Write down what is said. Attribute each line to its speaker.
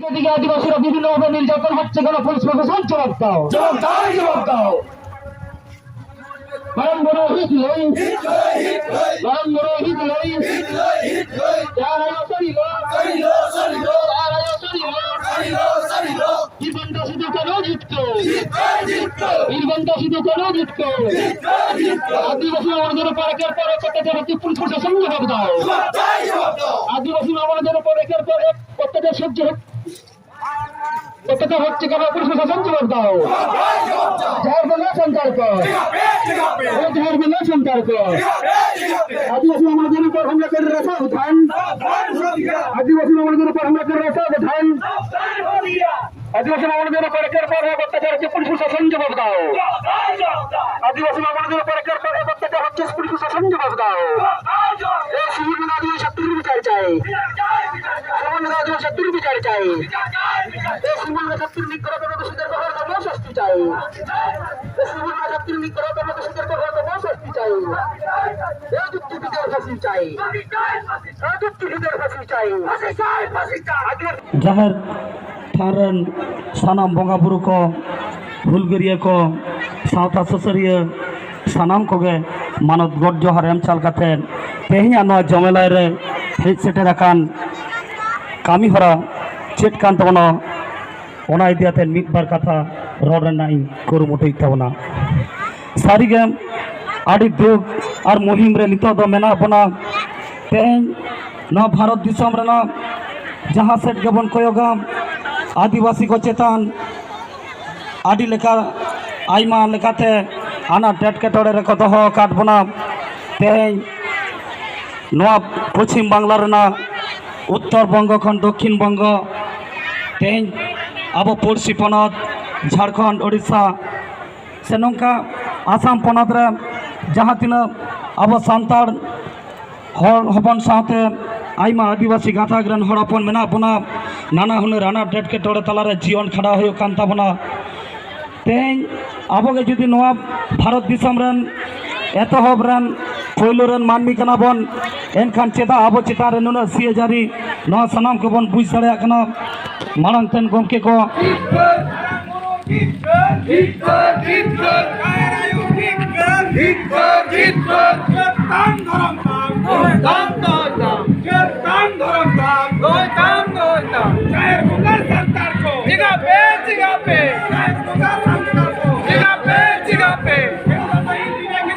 Speaker 1: এদিকে আদিবাসীরা বিভিন্নভাবে নির্যাতন হচ্ছে কেন? পুলিশ প্রশাসন জবাব দাও,
Speaker 2: জবাব দাও, জবাব দাও।
Speaker 1: বরং বড় হিট লই, বরং বড় হিট লই, যারা সরিল, যারা সরিল, জীবনটা শুধু কেন জিততো, জীবনটা শুধু কেন জিততো? আদিবাসী আমাদের উপর একের পর এক অত্যাচার হচ্ছে, পুলিশ প্রশাসন জবাব দাও। আদিবাসী আমাদের উপর একের পর এক অত্যাচার সহ্য অত্যাচার হচ্ছে কেন? পুলিশ প্রশাসন জবাব দাও। ঝাড়বে না সন্তার কর, ঝাড়বে না সন্তার কর। আদিবাসী আমাদের উপর হামলা করে রাখা উঠান, আদিবাসী আমাদের উপর হামলা করে রাখা উঠান। আদিবাসী আমাদের উপর একের পর এক অত্যাচার হচ্ছে, পুলিশ প্রশাসন জবাব দাও। আদিবাসী আমাদের উপর একের পর এক অত্যাচার হচ্ছে, পুলিশ প্রশাসন জবাব দাও। এই সুবর্ণ আদিবাসী শত্রুর বিচার চাই, সুবর্ণ আদিবাসী শত্রুর বিচার চাই। এই সুবর্ণ শত্রুর নিগ্রহ দোষীদের কঠোরতম শাস্তি চাই, এই সুবর্ণ শত্রুর নিগ্রহ দোষীদের কঠোরতম শাস্তি চাই। এই দুর্নীতিদের ফাঁসি চাই, এই দুর্নীতিদের ফাঁসি চাই।
Speaker 3: Jahar Tharan Sanam Bongaburu ko Hulgariya ko Sauta Susariya Sanam koge Manot God Johar em chal katen tehnya no jomelai re hej seterakan kami hora chet kan tabono ona idiaten mitbar katha rod nai kurumutoy tabona sarige adi dug ar muhim re nito do mena bona tehny no Bharat disom rena jaha set gebon koyoga आदिवासी को चेतान आदि लेखा आईमा लेखाते आना टेटकेटोड़े रेको दोहो काटबोना तेहेñ नोआ पश्चिम बांगला रेना उत्तर बंग खन दक्षिण बंग तेहेñ आबो पड़ोसी पनत झारखंड ओडिशा से नोंका आसाम पनत रे जहाँ तिनाग आबो सान्ताड़ हर हपन साथे आईमा आदिवासी गाथाक रेन हर हपन मेना बोना नाना हुनर आना टेटकेटोड़े तालारे जीवन खाड़ा हुयुग कान ताबोना तेहेñ आबोगे जुदि नोआ भारत दिसम रेन एतहब रेन पयलो रेन मानमी काना बोन एनखान चेदा आबो चेतान रे नुना सियाजारी नोआ सानाम को बोन बुझ दाड़ेयाग काना मारांग तेन गमके को
Speaker 2: हिटलर